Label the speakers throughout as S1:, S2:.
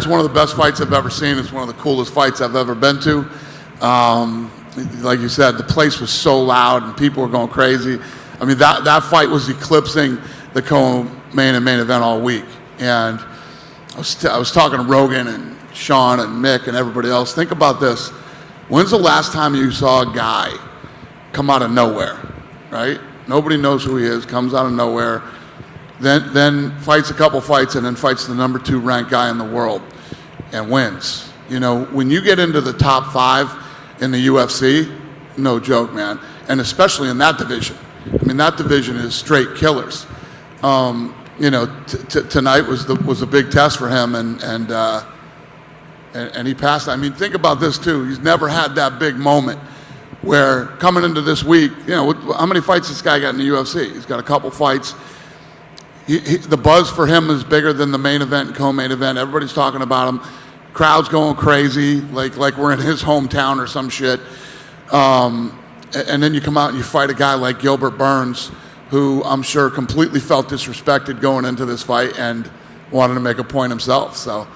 S1: it's one of the best fights I've ever seen. It's one of the coolest fights I've ever been to. Like you said, the place was so loud and people were going crazy. I mean, that fight was eclipsing the co-main and main event all week. And I was talking to Rogan and Sean and Mick and everybody else. Think about this. When's the last time you saw a guy come out of nowhere, right? Nobody knows who he is, comes out of nowhere, then fights a couple fights and then fights the number 2 ranked guy in the world and wins. You know, when you get into the top 5 in the UFC, no joke, man. And especially in that division. I mean, that division is straight killers. You know, tonight was a big test for him, and he passed. I mean, think about this too. He's never had that big moment where coming into this week, you know, how many fights this guy got in the UFC? He's got a couple fights. The buzz for him is bigger than the main event and co-main event. Everybody's talking about him. Crowd's going crazy, like we're in his hometown or some shit. And then you come out and you fight a guy like Gilbert Burns, who I'm sure completely felt disrespected going into this fight and wanted to make a point himself. So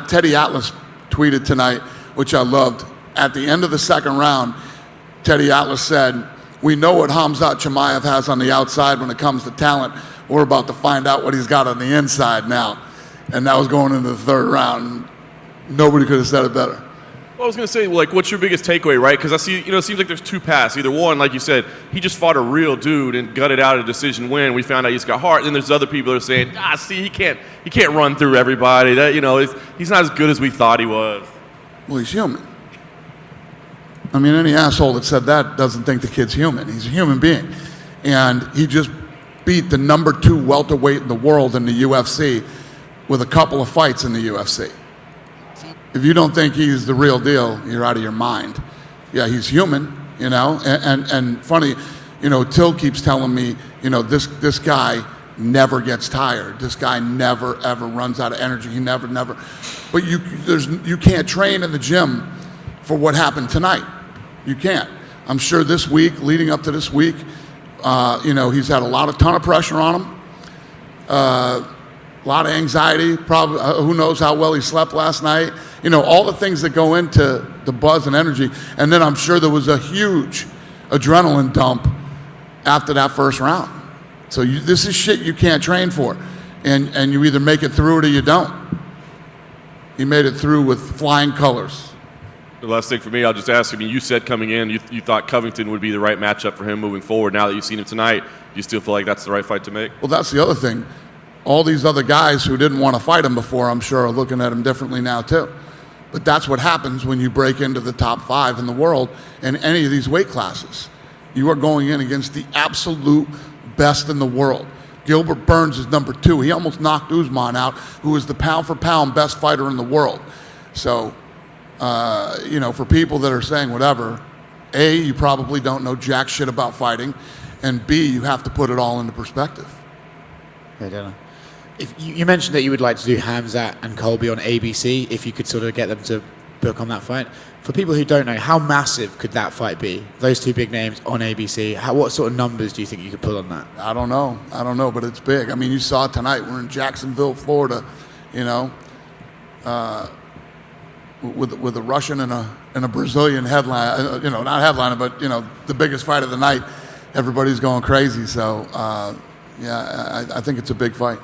S1: Teddy Atlas tweeted tonight, which I loved. At the end of the second round, Teddy Atlas said, "We know what Khamzat Chimaev has on the outside when it comes to talent. We're about to find out what he's got on the inside now." And that was going into the third round. Nobody could have said it better.
S2: Well, I was going to say, like, what's your biggest takeaway, right? Because I see, you know, it seems like there's 2 paths. Either one, like you said, he just fought a real dude and gutted out a decision win. We found out he's got heart. And then there's other people that are saying, see, he can't run through everybody. That, you know, he's not as good as we thought he was.
S1: Well, he's human. I mean, any asshole that said that doesn't think the kid's human. He's a human being. And he just beat the number 2 welterweight in the world in the UFC with a couple of fights in the UFC. If you don't think he's the real deal, you're out of your mind. Yeah, he's human, you know, and funny, you know, Till keeps telling me, you know, this guy never gets tired. This guy never, ever runs out of energy. He never. But you can't train in the gym for what happened tonight. You can't. I'm sure this week, leading up to this week, you know, he's had a ton of pressure on him. A lot of anxiety, probably who knows how well he slept last night. You know, all the things that go into the buzz and energy. And then I'm sure there was a huge adrenaline dump after that first round. So this is shit you can't train for. And you either make it through it or you don't. He made it through with flying colors.
S2: The last thing for me, I'll just ask, I mean, you said coming in, you thought Covington would be the right matchup for him moving forward. Now that you've seen him tonight, do you still feel like that's the right fight to make?
S1: Well, that's the other thing. All these other guys who didn't want to fight him before, I'm sure, are looking at him differently now too. But that's what happens when you break into the top 5 in the world in any of these weight classes. You are going in against the absolute best in the world. Gilbert Burns is number 2. He almost knocked Usman out, who is the pound-for-pound best fighter in the world. So, you know, for people that are saying whatever, A, you probably don't know jack shit about fighting, and B, you have to put it all into perspective.
S3: I don't know. If you mentioned that you would like to do Khamzat and Colby on ABC, if you could sort of get them to book on that fight. For people who don't know, how massive could that fight be? Those 2 big names on ABC. What sort of numbers do you think you could pull on that?
S1: I don't know, but it's big. I mean, you saw it tonight. We're in Jacksonville, Florida, you know, with a Russian and a Brazilian headline. You know, not headliner, but you know, the biggest fight of the night. Everybody's going crazy. So, yeah, I think it's a big fight.